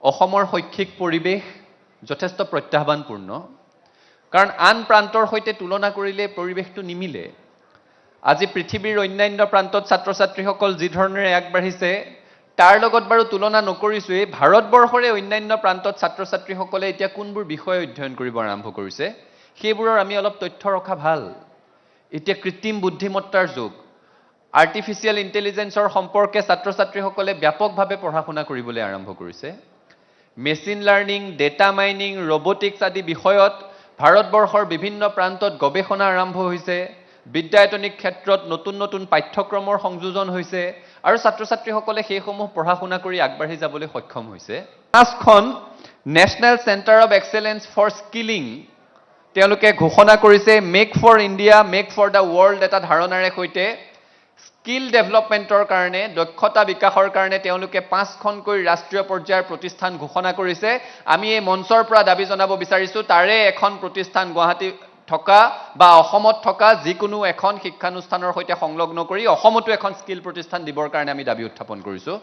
অসমৰ শৈক্ষিক পৰিৱেশ যথেষ্ট প্ৰত্যাহ্বানপূৰ্ণ কাৰণ আন প্ৰান্তৰ সৈতে তুলনা কৰিলে পৰিৱেশটো নিমিলে আজি পৃথিৱীৰ অন্যান্য প্ৰান্তত ছাত্ৰ-ছাত্ৰীসকল যি ধৰণেৰে আগবাঢ়িছে তাৰ লগত বাৰু তুলনা নকৰিছোৱে ভাৰতবৰ্ষৰে অন্যান্য প্ৰান্তত ছাত্ৰ-ছাত্ৰীসকলে এতিয়া কোনবোৰ বিষয় অধ্যয়ন কৰিব আৰম্ভ কৰিছে সেইবোৰৰ আমি অলপ তথ্য ৰখা ভাল এতিয়া কৃত্ৰিম বুদ্ধিমত্তাৰ যুগ আৰ্টিফিচিয়েল ইন্টেলিজেন্সৰ সম্পৰ্কে ছাত্ৰ-ছাত্ৰীসকলে ব্যাপকভাৱে পঢ়া-শুনা কৰিবলৈ আৰম্ভ কৰিছে machine learning data mining robotics আদি বিষয়ত ভাৰতবৰ্ষৰ বিভিন্ন প্ৰান্তত গৱেষণা আৰম্ভ হৈছে বিদ্যায়তনিক ক্ষেত্ৰত নতুন নতুন পাঠ্যক্ৰমৰ সংযোজন হৈছে আৰু ছাত্ৰ-ছাত্ৰীসকলে সেইসমূহ পঢ়া-শুনা কৰি আগবাঢ়ি যাবলৈ সক্ষম হৈছে পাঁচখন national centre of excellence for skilling তেওঁলোকে ঘোষণা কৰিছে make for India make for the world এটা ধাৰণাৰে সৈতে স্কিল ডেভেলপমেণ্টৰ কাৰণে দক্ষতা বিকাশৰ কাৰণে তেওঁলোকে পাঁচখনকৈ ৰাষ্ট্ৰীয় পৰ্যায়ৰ প্ৰতিষ্ঠান ঘোষণা কৰিছে আমি এই মঞ্চৰ পৰা দাবী জনাব বিচাৰিছো তাৰে এখন প্ৰতিষ্ঠান গুৱাহাটী থকা বা অসমত থকা যিকোনো এখন শিক্ষানুষ্ঠানৰ সৈতে সংলগ্ন কৰি অসমতো এখন স্কিল প্ৰতিষ্ঠান দিবৰ কাৰণে আমি দাবী উত্থাপন কৰিছো